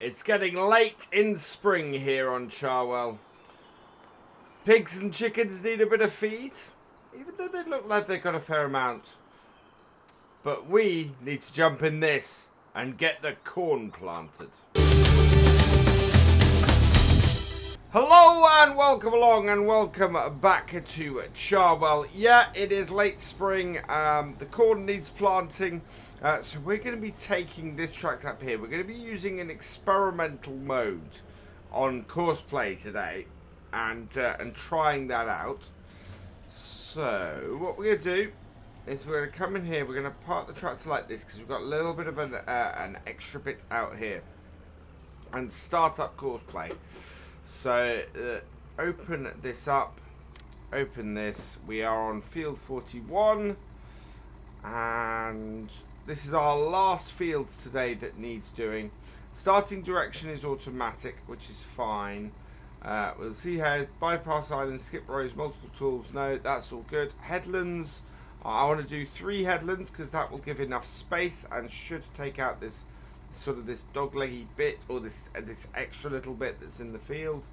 It's getting late in spring here on Charwell. Pigs and chickens need a bit of feed, even though they look like they've got a fair amount. But we need to jump in this and get the corn planted. Hello and welcome along and welcome back to Charwell. Yeah, it is late spring. The corn needs planting. So we're going to be taking this track up here. We're going to be using an experimental mode on Courseplay today and trying that out. So what we're going to do is we're going to come in here. We're going to park the tractor like this because we've got a little bit of an extra bit out here and start up Courseplay. So open this up, open this. We are on field 41 and this is our last field today that needs doing. Starting direction is automatic, which is fine. We'll see how bypass islands, skip rows, multiple tools. No, that's all good. Headlands. I want to do 3 headlands because that will give enough space and should take out this sort of this dogleggy bit or this extra little bit that's in the field.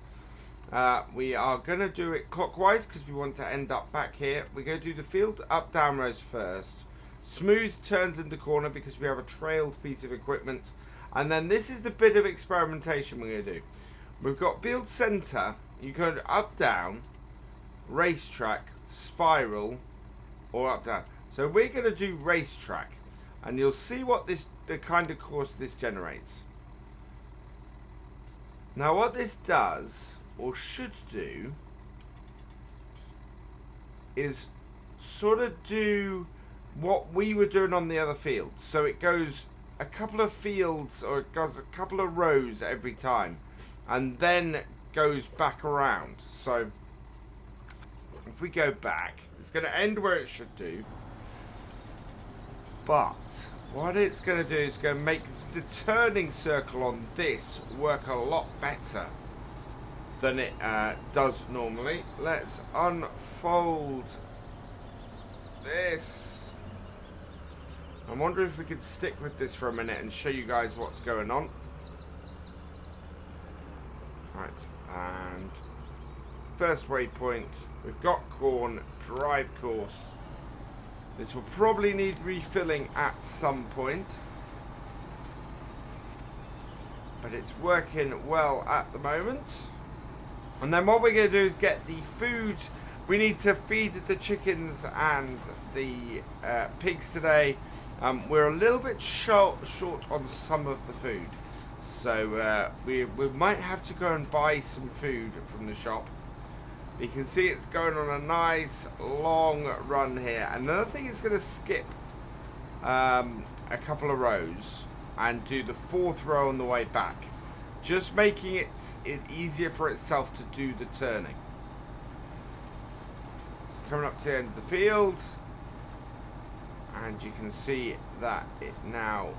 We are going to do it clockwise because we want to end up back here. We're going to do the field up down rows first. Smooth turns in the corner because we have a trailed piece of equipment. And then this is the bit of experimentation we're going to do. We've got field center. You go up, down, racetrack, spiral, or up, down. So we're going to do racetrack. And you'll see what the kind of course this generates. Now what this does, or should do, is sort of do what we were doing on the other field. So it goes a couple of fields, or it goes a couple of rows every time, and then goes back around. So if we go back, it's going to end where it should do. But what it's going to do is going to make the turning circle on this work a lot better than it does normally. Let's unfold this. I'm wondering if we could stick with this for a minute and show you guys what's going on. Right, and first waypoint, we've got corn, drive course. This will probably need refilling at some point, but it's working well at the moment. And then what we're going to do is get the food. We need to feed the chickens and the pigs today. We're a little bit short on some of the food, so we might have to go and buy some food from the shop. You can see it's going on a nice long run here. Another thing, it's going to skip a couple of rows and do the 4th row on the way back, just making it easier for itself to do the turning. So coming up to the end of the field, and you can see that it now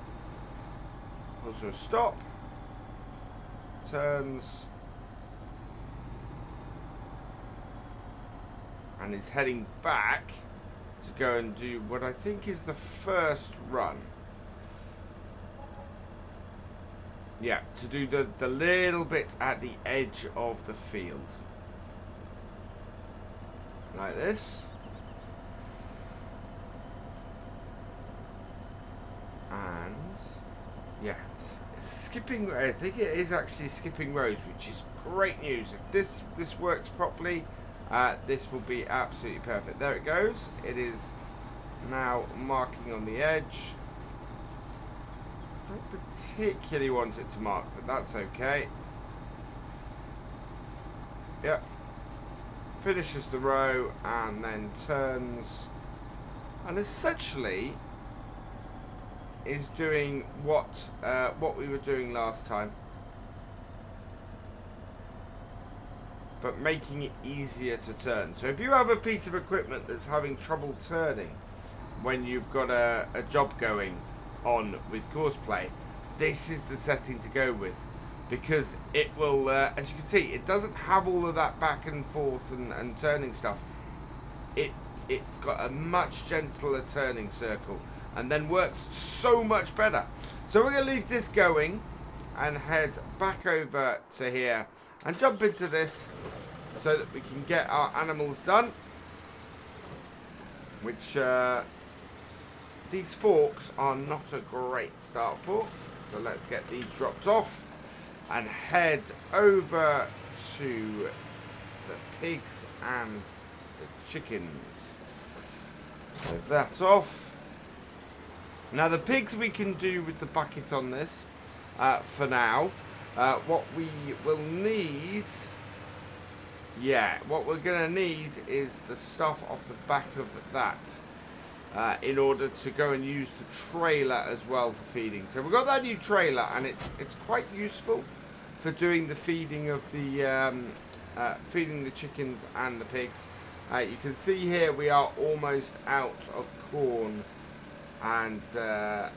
pulls to a stop, turns, and it's heading back to go and do what I think is the first run. Yeah, to do the little bit at the edge of the field. Like this. And yeah, skipping. I think it is actually skipping rows, which is great news. If this works properly, this will be absolutely perfect. There it goes. It is now marking on the edge. I don't particularly want it to mark, but that's okay. Yep. Finishes the row and then turns, and essentially is doing what we were doing last time, but making it easier to turn. So if you have a piece of equipment that's having trouble turning when you've got a job going on with Courseplay, this is the setting to go with, because it will, as you can see, it doesn't have all of that back and forth and turning stuff. It's got a much gentler turning circle and then works so much better. So we're going to leave this going and head back over to here and jump into this so that we can get our animals done. Which these forks are not a great start for. So let's get these dropped off and head over to the pigs and the chickens. So that's off. Now the pigs we can do with the bucket on this for now. What we will need, what we're going to need is the stuff off the back of that in order to go and use the trailer as well for feeding. So we've got that new trailer, and it's quite useful for doing the feeding of the feeding the chickens and the pigs. You can see here we are almost out of corn, and I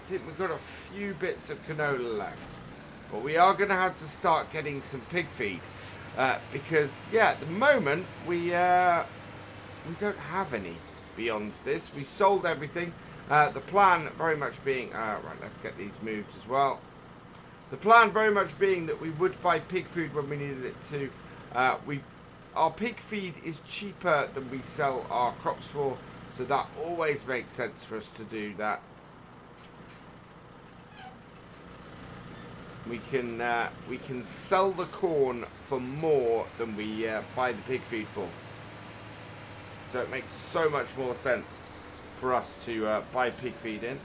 think we've got a few bits of canola left. But we are going to have to start getting some pig feed because, at the moment we don't have any beyond this. We sold everything. The plan very much being, right, let's get these moved as well. The plan very much being that we would buy pig food when we needed it to. Our pig feed is cheaper than we sell our crops for, so that always makes sense for us to do that. We can sell the corn for more than we buy the pig feed for. So it makes so much more sense for us to buy pig feed in.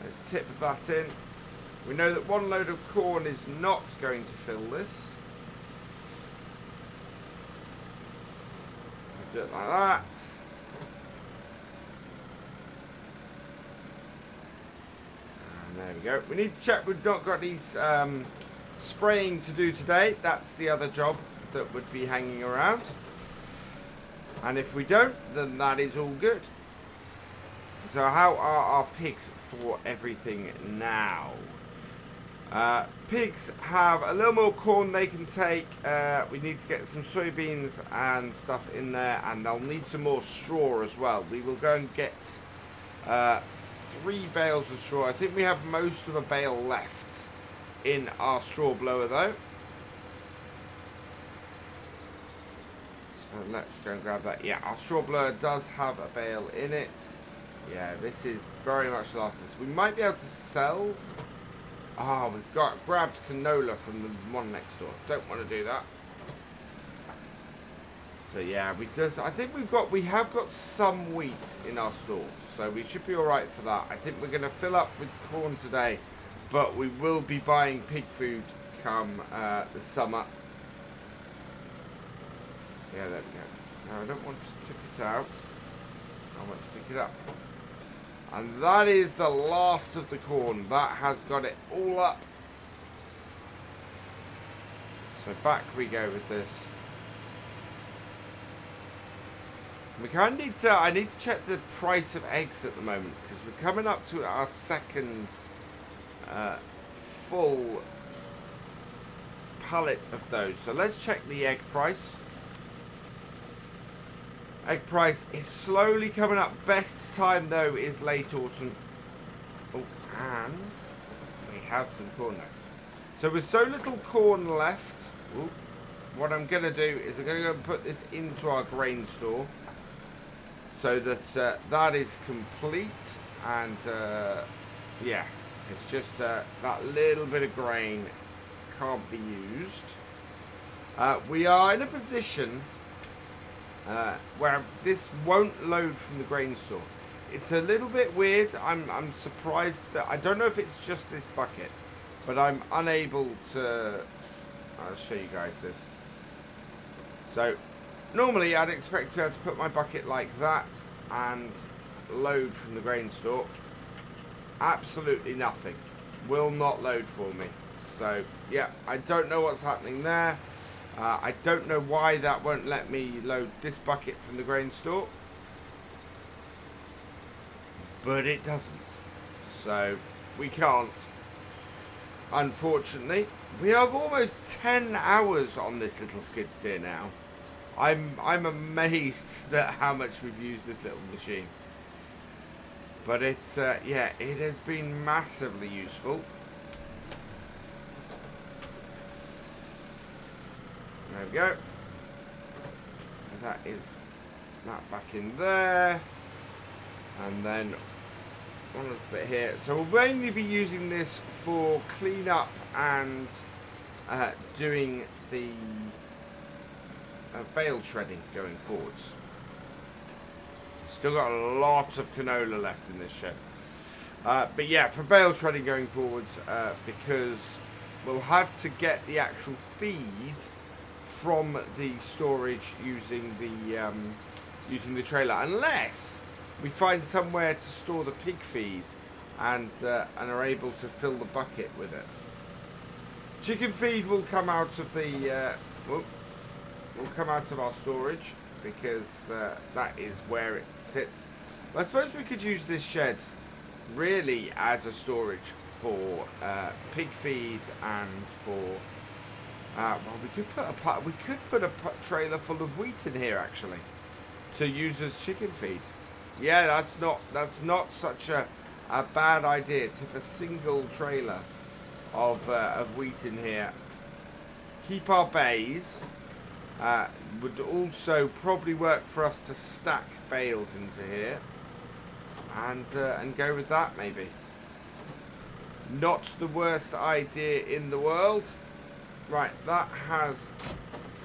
Let's tip that in. We know that one load of corn is not going to fill this. Do it like that. There we go. We need to check we've not got these spraying to do today. That's the other job that would be hanging around. And if we don't, then that is all good. So how are our pigs for everything now? Pigs have a little more corn they can take. We need to get some soybeans and stuff in there, and they'll need some more straw as well. We will go and get 3 bales of straw. I think we have most of a bale left in our straw blower though. So let's go and grab that. Yeah, our straw blower does have a bale in it. Yeah, this is very much last. We might be able to sell. We've grabbed canola from the one next door. Don't want to do that. But yeah, I think we have got some wheat in our store, so we should be all right for that. I think we're going to fill up with corn today, but we will be buying pig food come the summer. Yeah, there we go. No, I don't want to tip it out. I want to pick it up. And that is the last of the corn. That has got it all up. So back we go with this. We kind of need to, I need to check the price of eggs at the moment, because we're coming up to our second full pallet of those. So let's check the egg price. Egg price is slowly coming up. Best time though is late autumn. Oh, and we have some corn left. So with so little corn left, what I'm going to do is I'm going to go and put this into our grain store, so that that is complete. And yeah, it's just that little bit of grain can't be used. We are in a position where this won't load from the grain store. It's a little bit weird. I'm surprised that, I don't know if it's just this bucket, but I'm unable to, I'll show you guys this. So normally I'd expect to be able to put my bucket like that and load from the grain store. Absolutely nothing. Will not load for me. So yeah, I don't know what's happening there. I don't know why that won't let me load this bucket from the grain store, but it doesn't. So we can't. Unfortunately, we have almost 10 hours on this little skid steer now. I'm amazed at how much we've used this little machine. But it's, yeah, it has been massively useful. There we go. That is that back in there. And then one little bit here. So we'll mainly be using this for cleanup and doing the bale shredding going forwards. Still got a lot of canola left in this shed. But yeah, for bale shredding going forwards, because we'll have to get the actual feed from the storage using the trailer, unless we find somewhere to store the pig feed and are able to fill the bucket with it. Chicken feed will come out of the will come out of our storage, because that is where it sits. But I suppose we could use this shed really as a storage for pig feed and for well, we could put a trailer full of wheat in here actually to use as chicken feed. Yeah, that's not such a bad idea. Tip a single trailer of wheat in here. Keep our bays. Would also probably work for us to stack bales into here, and go with that maybe. Not the worst idea in the world. Right, that has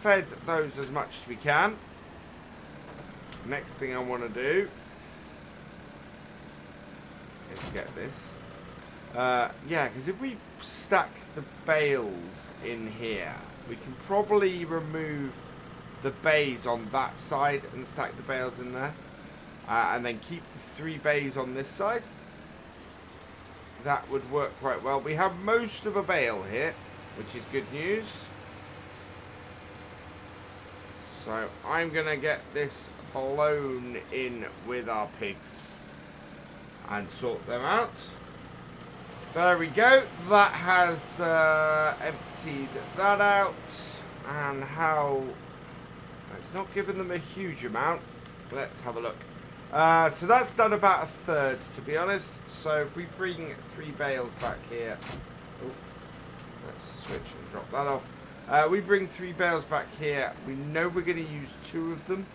fed those as much as we can. Next thing I want to do is get this. Yeah, because if we stack the bales in here, we can probably remove the bays on that side and stack the bales in there. And then keep the 3 bays on this side. That would work quite well. We have most of a bale here, which is good news. So I'm going to get this blown in with our pigs and sort them out. There we go. That has emptied that out. And how... It's not giving them a huge amount. Let's have a look. So that's done about a third, to be honest. So if we bring 3 bales back here... Oh, let's switch and drop that off. We bring 3 bales back here. We know we're going to use 2 of them.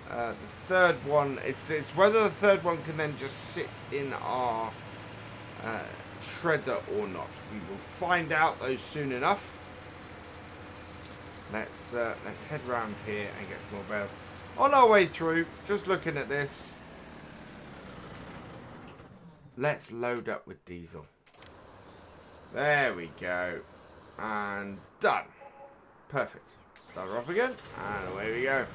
The third one, it's whether the third one can then just sit in our shredder or not. We will find out those soon enough. Let's head round here and get some more bales. On our way through, just looking at this, let's load up with diesel. There we go. And done. Perfect. Start her up again. And away we go.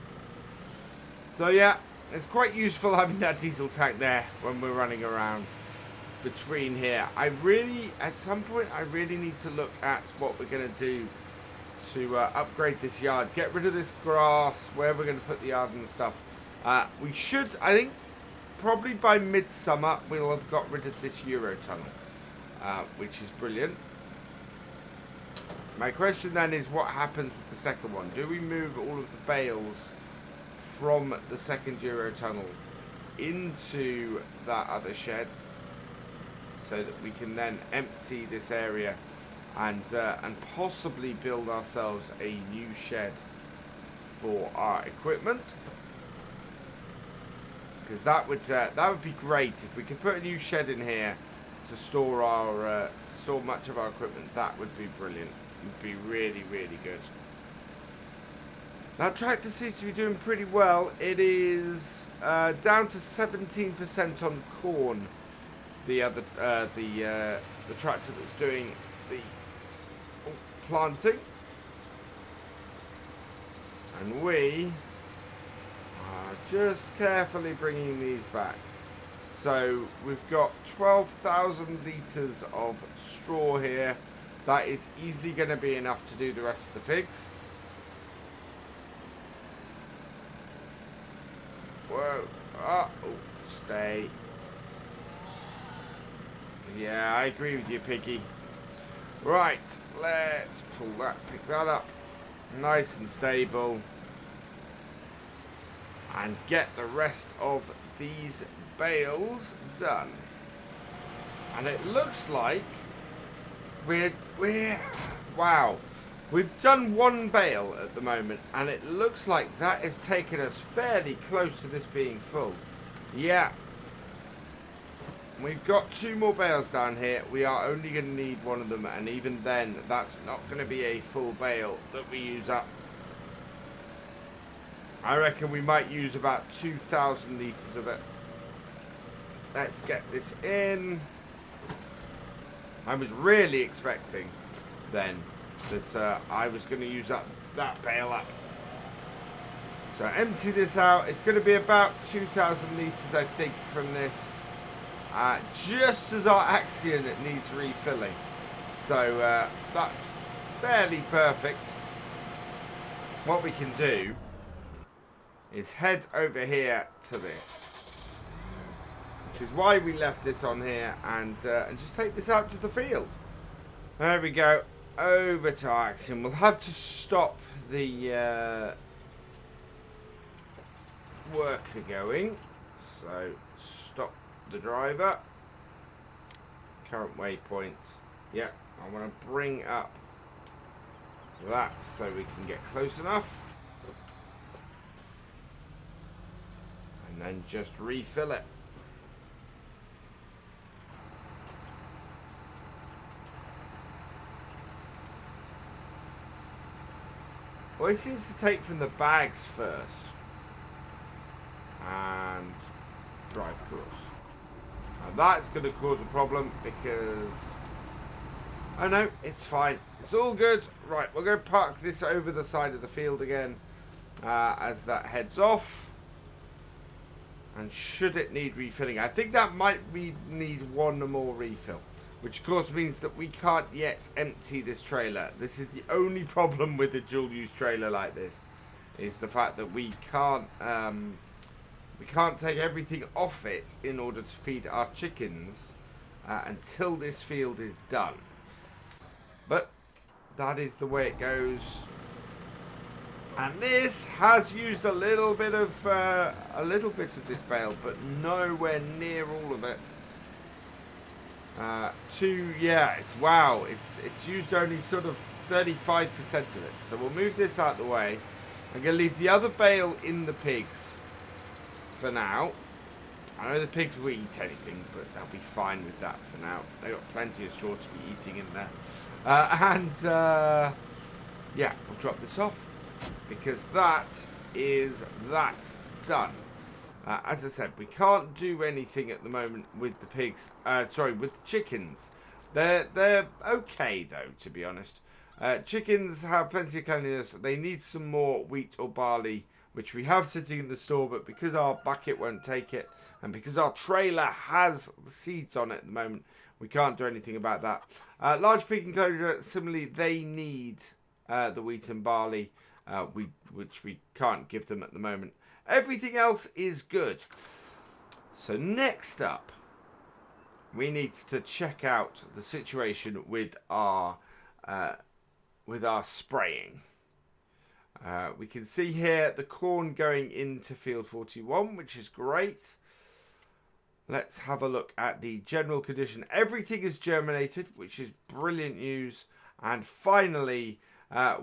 So yeah, it's quite useful having that diesel tank there when we're running around between here. At some point, I really need to look at what we're going to do to upgrade this yard. Get rid of this grass, where we're going to put the yard and stuff. We should, I think, probably by midsummer, we'll have got rid of this Eurotunnel, which is brilliant. My question then is, what happens with the second one? Do we move all of the bales from the second Eurotunnel into that other shed so that we can then empty this area and possibly build ourselves a new shed for our equipment? Because that would be great if we could put a new shed in here to store our much of our equipment. That would be brilliant. It would be really, really good. That tractor seems to be doing pretty well. It is down to 17% on corn. The tractor that's doing the planting, and we are just carefully bringing these back. So we've got 12,000 litres of straw here. That is easily going to be enough to do the rest of the pigs. Whoa. Oh, stay. Yeah, I agree with you, piggy. Right, let's pick that up. Nice and stable. And get the rest of these bales done. And it looks like we're wow. We've done 1 bale at the moment, and it looks like that has taken us fairly close to this being full. Yeah. We've got 2 more bales down here. We are only going to need 1 of them, and even then, that's not going to be a full bale that we use up. I reckon we might use about 2,000 litres of it. Let's get this in. I was really expecting then that I was going to use up that bale up. So empty this out. It's going to be about 2,000 litres, I think, from this. Just as our Axion needs refilling. So that's fairly perfect. What we can do is head over here to this. Which is why we left this on here, and just take this out to the field. There we go. Over to Axion. We'll have to stop the worker going. So stop the driver. Current waypoint. Yeah, I want to bring up that so we can get close enough. And then just refill it. Well, it seems to take from the bags first. And drive course. Now that's going to cause a problem because... Oh no, it's fine. It's all good. Right, we'll go park this over the side of the field again as that heads off. And should it need refilling? I think that might need 1 more refill. Which of course means that we can't yet empty this trailer. This is the only problem with a dual use trailer like this. Is the fact that we can't take everything off it in order to feed our chickens until this field is done. But that is the way it goes. And this has used a little bit of this bale, but nowhere near all of it. It's used only sort of 35% of it. So we'll move this out of the way. I'm going to leave the other bale in the pigs for now. I know the pigs will eat anything, but they'll be fine with that for now. They've got plenty of straw to be eating in there. Yeah, we'll drop this off because that is that done. As I said, we can't do anything at the moment with the pigs. With the chickens. They're okay though, to be honest. Chickens have plenty of cleanliness. They need some more wheat or barley, which we have sitting in the store, but because our bucket won't take it, and because our trailer has the seeds on it at the moment, we can't do anything about that. Large pig enclosure, similarly, they need the wheat and barley, which we can't give them at the moment. Everything else is good. So next up, we need to check out the situation with our spraying. We can see here the corn going into field 41, which is great. Let's have a look at the general condition. Everything is germinated, which is brilliant news. And finally,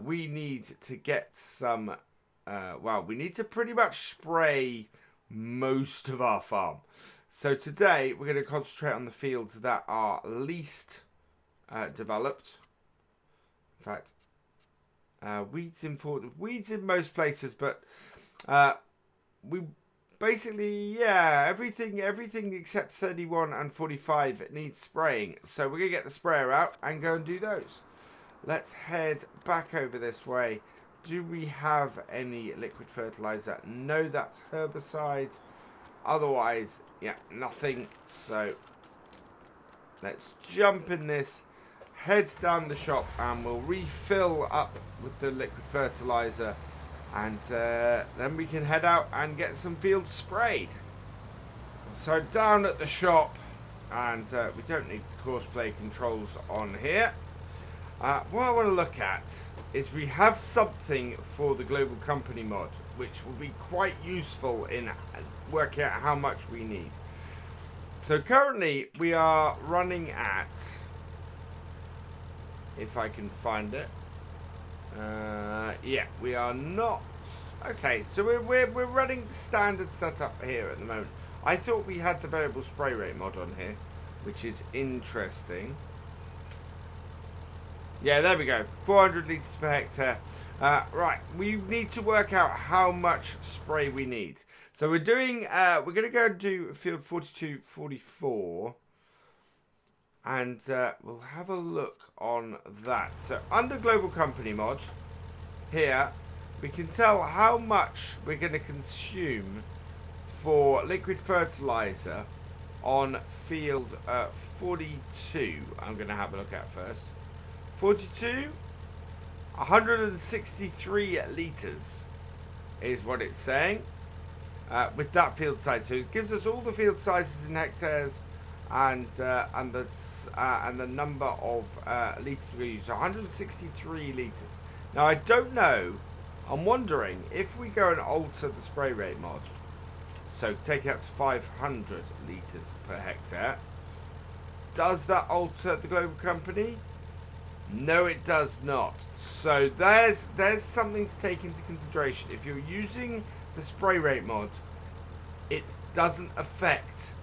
we need to get some... we need to pretty much spray most of our farm. So today, we're going to concentrate on the fields that are least developed. In fact... weeds in most places, but we basically, everything except 31 and 45 needs spraying. So we're gonna get the sprayer out and go and do those. Let's head back over this way. Do we have any liquid fertilizer? No, that's herbicide. Otherwise, yeah, nothing. So let's jump in this. Head down the shop and we'll refill up with the liquid fertilizer, and then we can head out and get some fields sprayed. So down at the shop, and we don't need the Courseplay controls on here. What I want to look at is we have something for the global company mod, which will be quite useful in working out how much we need. So currently we are running at, if I can find it, yeah, we are not. Okay, so we're running standard setup here at the moment. I thought we had the variable spray rate mod on here, which is interesting. Yeah, there we go. 400 litres per hectare. Right, we need to work out how much spray we need. So we're doing, we're going to go and do field 4244. And we'll have a look on that. So under global company mod, here, we can tell how much we're going to consume for liquid fertilizer on field 42. I'm going to have a look at first. 42, 163 litres is what it's saying with that field size. So it gives us all the field sizes in hectares and the number of litres we're going to use. So 163 litres. Now I don't know. I'm wondering if we go and alter the spray rate mod. So take it up to 500 litres per hectare. Does that alter the global company? No, it does not. So there's something to take into consideration. If you're using the spray rate mod, it doesn't affect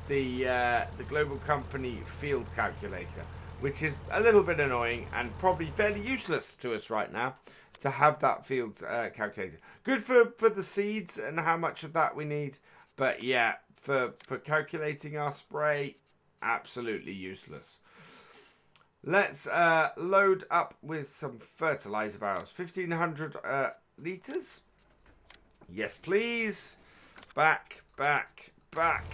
the global company field calculator, which is a little bit annoying and probably fairly useless to us right now to have that field calculator. Good for the seeds and how much of that we need, but yeah, for calculating our spray, absolutely useless. Let's load up with some fertilizer barrels. 1,500 litres. Yes, please. Back, back, back.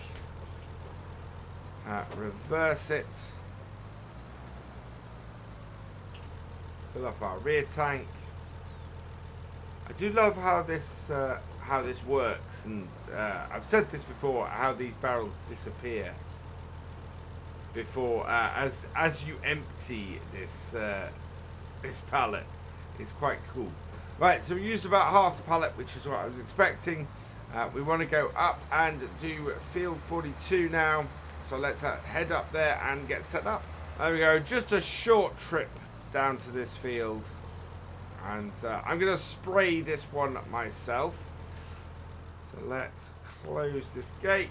Reverse it. Fill up our rear tank. I do love how this works, and I've said this before, how these barrels disappear before as you empty this this pallet. It's quite cool. Right, so we used about half the pallet, which is what I was expecting. We want to go up and do field 42 now, so let's head up there and get set up. There we go, just a short trip down to this field, and I'm going to spray this one myself. So let's close this gate.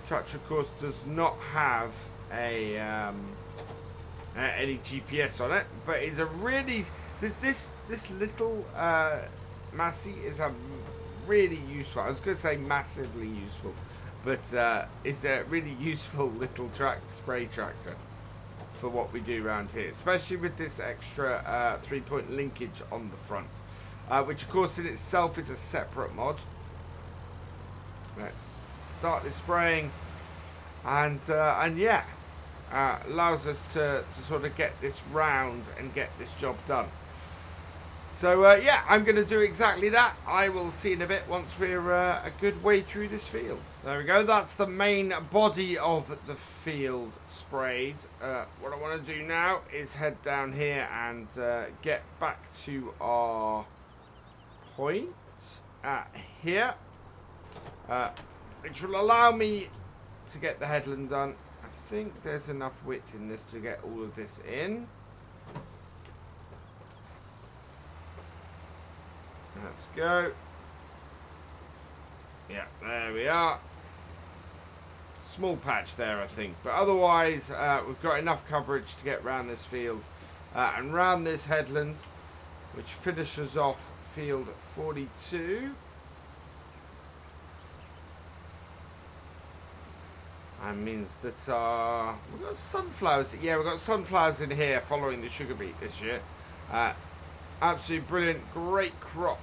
Tractor, of course, does not have a any GPS on it, but it's a really this little Massey is a really useful. I was going to say massively useful, but it's a really useful little spray tractor for what we do around here, especially with this extra 3-point linkage on the front, which of course in itself is a separate mod. Let's start this spraying, and yeah, allows us to sort of get this round and get this job done. So yeah, I'm going to do exactly that. I will see in a bit once we're a good way through this field. There we go. That's the main body of the field sprayed. What I want to do now is head down here and get back to our point here, which will allow me to get the headland done. I think there's enough width in this to get all of this in. Let's go. Yeah, there we are. Small patch there, I think. But otherwise, we've got enough coverage to get round this field and round this headland, which finishes off field 42. And means that we've got sunflowers. Yeah, we've got sunflowers in here following the sugar beet this year. Absolutely brilliant, great crop.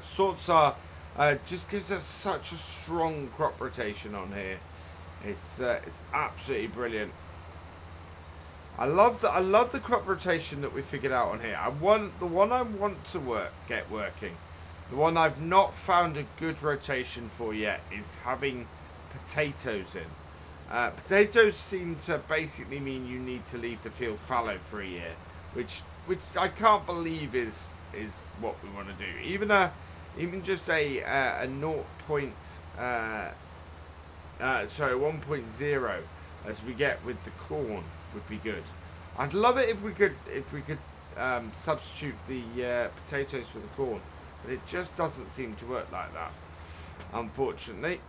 Sorts are just gives us such a strong crop rotation on here. It's absolutely brilliant. I love the crop rotation that we figured out on here. The one I want to get working. The one I've not found a good rotation for yet is having potatoes in. Potatoes seem to basically mean you need to leave the field fallow for a year, which I can't believe is what we want to do. Even Even just a 1.0 as we get with the corn would be good. I'd love it if we could substitute the potatoes for the corn, but it just doesn't seem to work like that, unfortunately.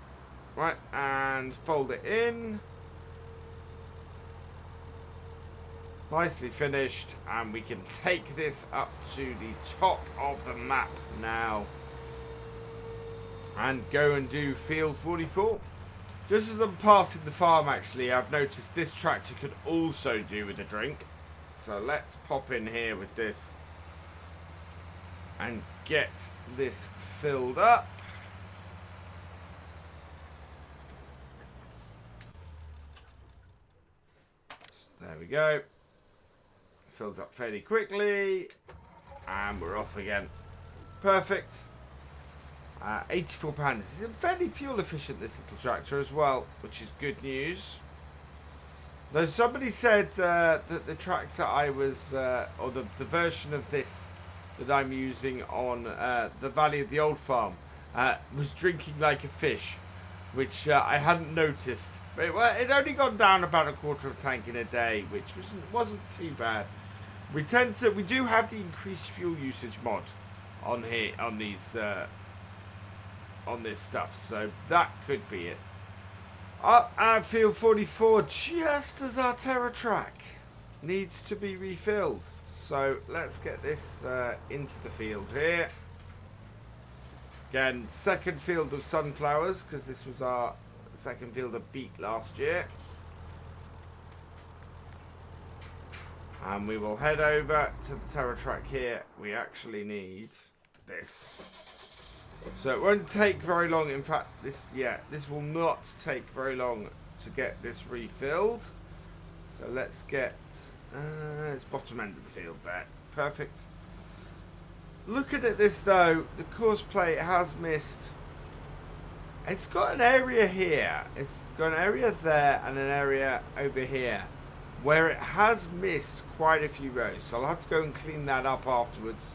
Right, and fold it in. Nicely finished, and we can take this up to the top of the map now and go and do field 44. Just as I'm passing the farm, actually, I've noticed this tractor could also do with a drink. So let's pop in here with this and get this filled up. There we go. Fills up fairly quickly. And we're off again. Perfect. £84. It's fairly fuel efficient, this little tractor as well, which is good news. Though somebody said that the tractor I was, or the version of this that I'm using on the Valley of the Old Farm, was drinking like a fish, which I hadn't noticed. But it only gone down about a quarter of a tank in a day, which wasn't too bad. We do have the increased fuel usage mod on here on these on this stuff, so that could be it. Up at field 44, just as our Terra track needs to be refilled. So let's get this into the field here. Again, second field of sunflowers, because this was our second field of beet last year. And we will head over to the Terra track here. We actually need this. So it won't take very long. In fact, this will not take very long to get this refilled. So let's get it's bottom end of the field there. Perfect. Looking at this though, the Courseplay has missed. It's got an area here. It's got an area there and an area over here where it has missed quite a few rows. So I'll have to go and clean that up afterwards.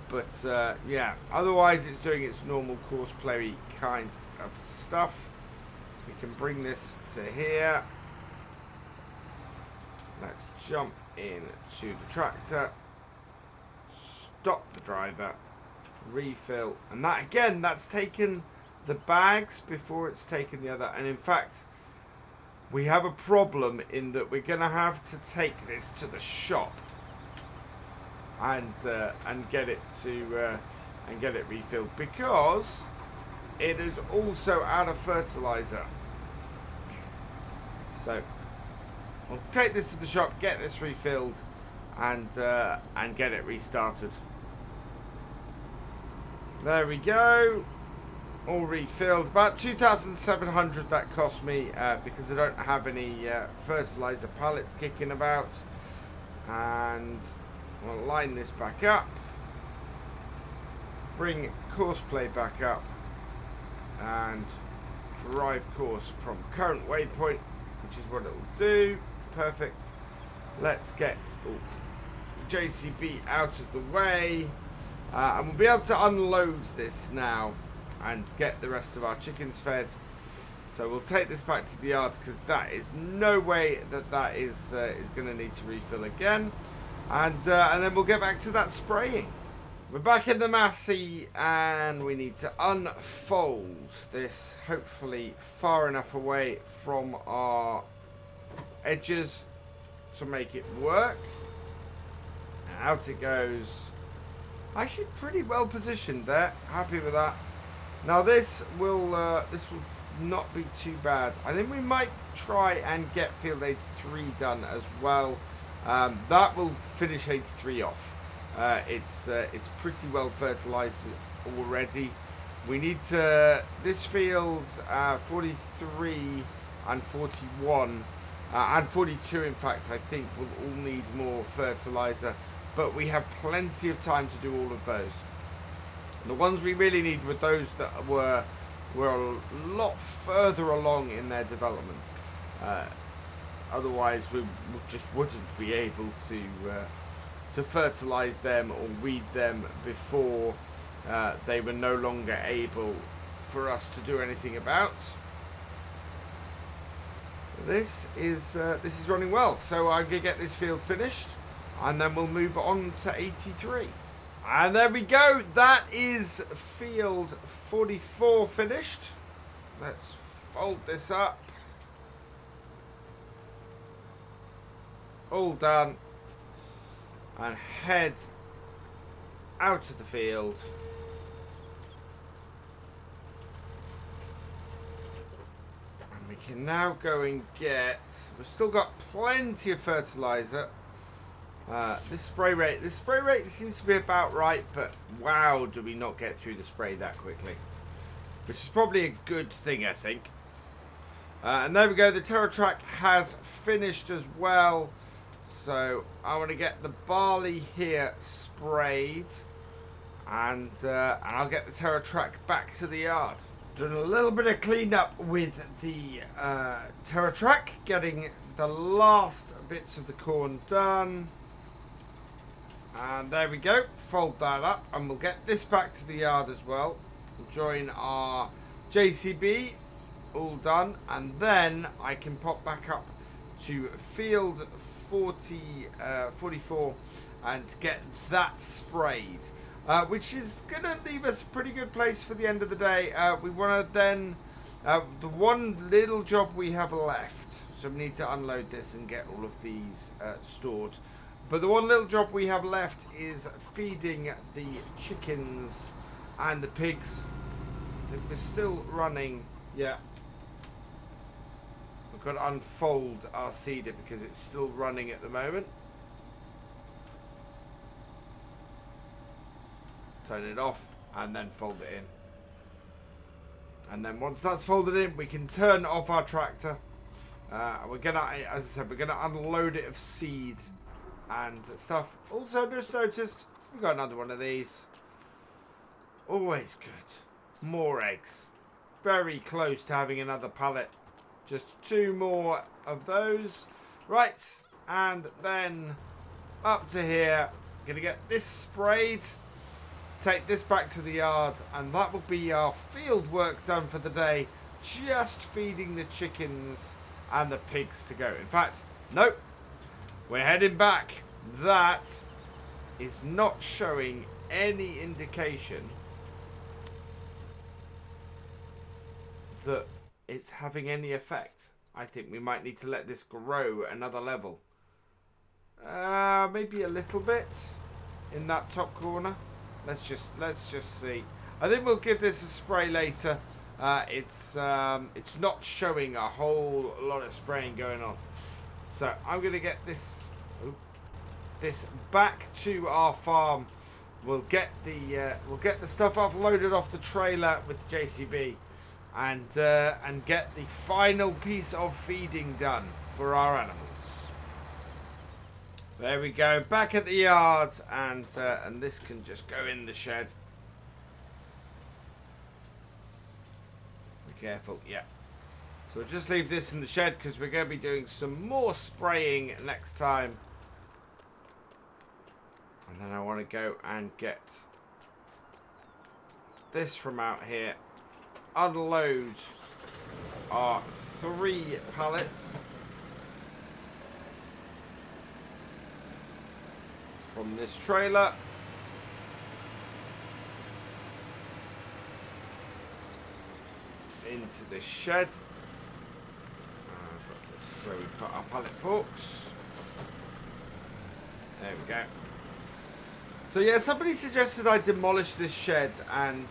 But yeah, otherwise it's doing its normal Courseplay kind of stuff. We can bring this to here. Let's jump into the tractor, stop the driver, refill, and that again, that's taken the bags before it's taken the other. And in fact, we have a problem in that we're going to have to take this to the shop and get it refilled, because it is also out of fertilizer. So we'll take this to the shop, get this refilled, and get it restarted. There we go, all refilled. About 2,700 that cost me, because I don't have any fertilizer pallets kicking about. And we'll line this back up, bring Courseplay back up, and drive course from current waypoint, which is what it will do. Perfect. Let's get JCB out of the way, and we'll be able to unload this now and get the rest of our chickens fed. So we'll take this back to the yard, because that is no way that is going to need to refill again. And then we'll get back to that spraying. We're back in the Massey, and we need to unfold this, hopefully far enough away from our edges to make it work. And out it goes. Actually pretty well positioned there. Happy with that. Now this will not be too bad. I think we might try and get field 83 done as well. That will finish 83 off. It's pretty well fertilized already. We need to, this field 43 and 41 and 42 in fact, I think will all need more fertilizer, but we have plenty of time to do all of those. The ones we really need were those that were a lot further along in their development. Otherwise we just wouldn't be able to fertilize them or weed them before they were no longer able for us to do anything about. This is running well, so I'm gonna get this field finished, and then we'll move on to 83. And there we go. That is field 44 finished. Let's fold this up. All done. And head out of the field. And we can now go and get... We've still got plenty of fertilizer. This spray rate seems to be about right, but wow, do we not get through the spray that quickly. Which is probably a good thing, I think. And there we go, the Terra Track has finished as well. So I want to get the barley here sprayed, and I'll get the Terra Track back to the yard. Doing a little bit of cleanup with the Terra Track, getting the last bits of the corn done. And there we go, fold that up, and we'll get this back to the yard as well. We'll join our JCB, all done, and then I can pop back up to field 44 and get that sprayed, which is going to leave us a pretty good place for the end of the day. We want to then, the one little job we have left, so we need to unload this and get all of these stored. But the one little job we have left is feeding the chickens and the pigs. We're still running, yeah. We've got to unfold our seeder because it's still running at the moment. Turn it off and then fold it in. And then once that's folded in, we can turn off our tractor. We're gonna, as I said, we're gonna unload it of seed and stuff. Also, just noticed we've got another one of these. Always good. More eggs. Very close to having another pallet. Just 2 more of those. Right, and then up to here. Gonna get this sprayed. Take this back to the yard, and that will be our field work done for the day. Just feeding the chickens and the pigs to go. In fact, nope. We're heading back. That is not showing any indication that it's having any effect. I think we might need to let this grow another level. Maybe a little bit in that top corner. Let's just see. I think we'll give this a spray later. It's not showing a whole lot of spraying going on. So I'm gonna get this back to our farm. We'll get the stuff offloaded off the trailer with the JCB, and get the final piece of feeding done for our animals. There we go, back at the yard, and this can just go in the shed. Be careful, yeah. So we'll just leave this in the shed because we're going to be doing some more spraying next time. And then I want to go and get this from out here. Unload our 3 pallets from this trailer. Into the shed. This is where we put our pallet forks. There we go. So yeah, somebody suggested I demolish this shed and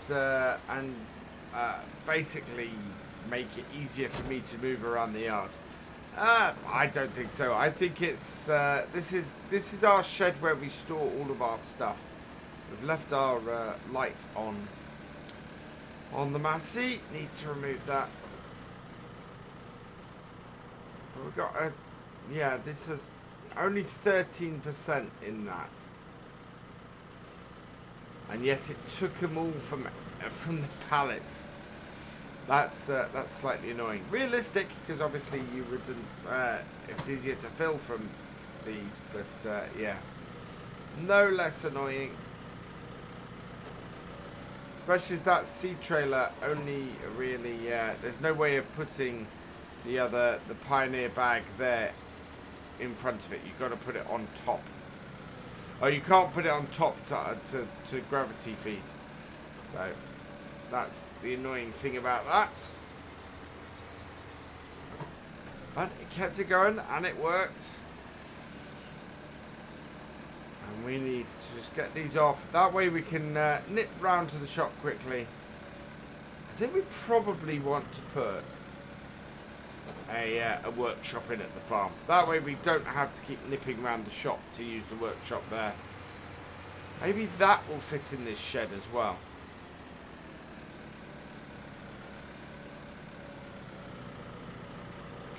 basically make it easier for me to move around the yard. I don't think so. I think it's this is our shed where we store all of our stuff. We've left our light on the Massey. Need to remove that. But we've got a, yeah, this is only 13% in that. And yet it took them all from the pallets. That's slightly annoying. Realistic, because obviously you wouldn't. It's easier to fill from these, but yeah, no less annoying. Especially as that seed trailer only really, there's no way of putting the Pioneer bag there in front of it. You've got to put it on top. Oh, you can't put it on top to gravity feed. So that's the annoying thing about that. But it kept it going and it worked. And we need to just get these off. That way we can nip round to the shop quickly. I think we probably want to put a workshop in at the farm. That way we don't have to keep nipping around the shop to use the workshop there. Maybe that will fit in this shed as well.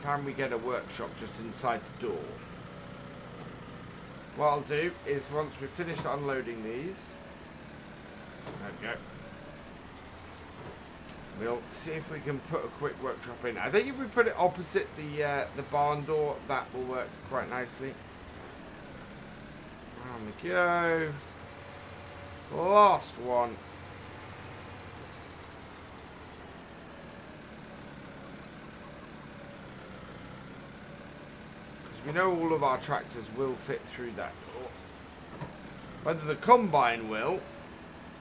Can we get a workshop just inside the door? What I'll do is once we've finished unloading these, there we go. We'll see if we can put a quick workshop in. I think if we put it opposite the barn door, that will work quite nicely. On we go. Last one. Because we know all of our tractors will fit through that door. Whether the combine will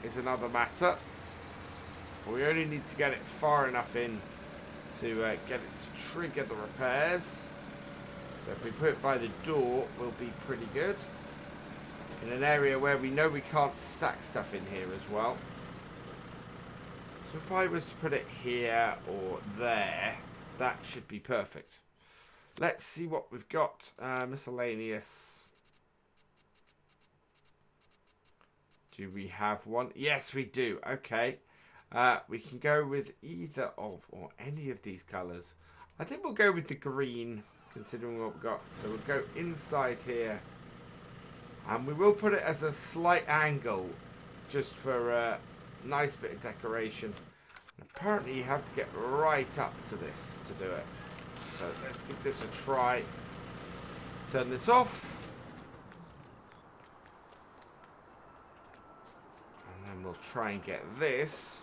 is another matter. We only need to get it far enough in to get it to trigger the repairs. So if we put it by the door, we'll be pretty good. In an area where we know we can't stack stuff in here as well. So if I was to put it here or there, that should be perfect. Let's see what we've got. Miscellaneous. Do we have one? Yes, we do. Okay. We can go with either of or any of these colours. I think we'll go with the green, considering what we've got. So we'll go inside here. And we will put it as a slight angle, just for a nice bit of decoration. And apparently you have to get right up to this to do it. So let's give this a try. Turn this off. And then we'll try and get this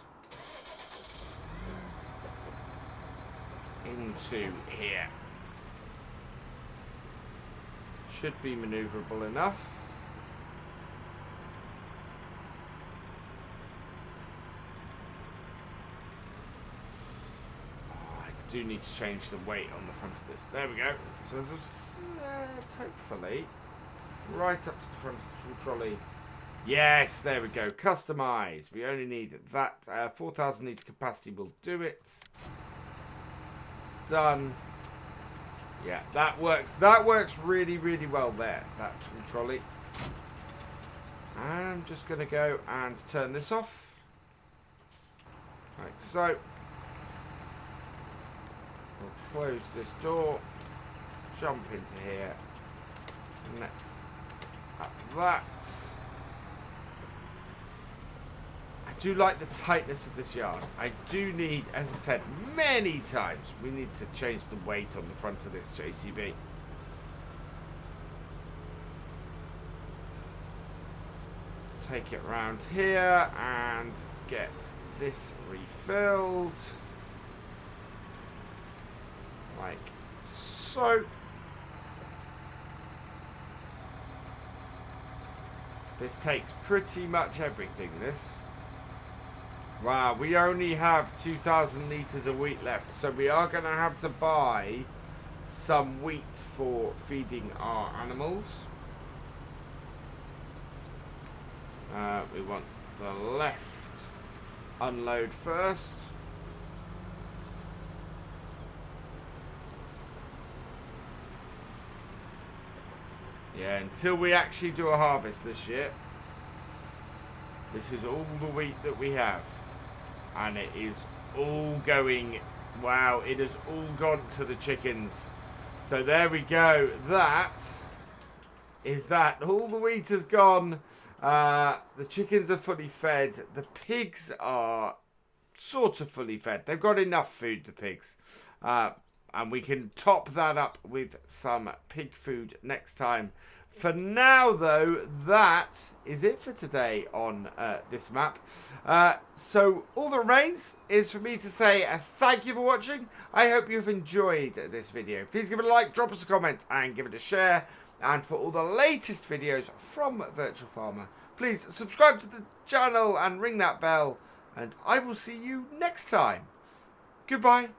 into here. Should be maneuverable enough. Oh, I do need to change the weight on the front of this. There we go. So hopefully right up to the front of the tool trolley. Yes, there we go. Customize. We only need that 4,000 litre capacity will do it. Done. Yeah, that works. That works really, really well there, that tool trolley. I'm just going to go and turn this off. Like so. We'll close this door. Jump into here. Connect up that. I do like the tightness of this yard. I do need, as I said many times, we need to change the weight on the front of this JCB. Take it around here and get this refilled. Like so. This takes pretty much everything, this. Wow, we only have 2,000 litres of wheat left, so we are going to have to buy some wheat for feeding our animals. We want the left unload first. Yeah, until we actually do a harvest this year, this is all the wheat that we have. And it is all going, wow, it has all gone to the chickens. So there we go. That is that. All the wheat has gone. The chickens are fully fed. The pigs are sort of fully fed. They've got enough food, the pigs. And we can top that up with some pig food next time For now, though, that is it for today on this map. So all that remains is for me to say thank you for watching. I hope you've enjoyed this video. Please give it a like, drop us a comment, and give it a share. And for all the latest videos from Virtual Farmer, please subscribe to the channel and ring that bell. And I will see you next time. Goodbye.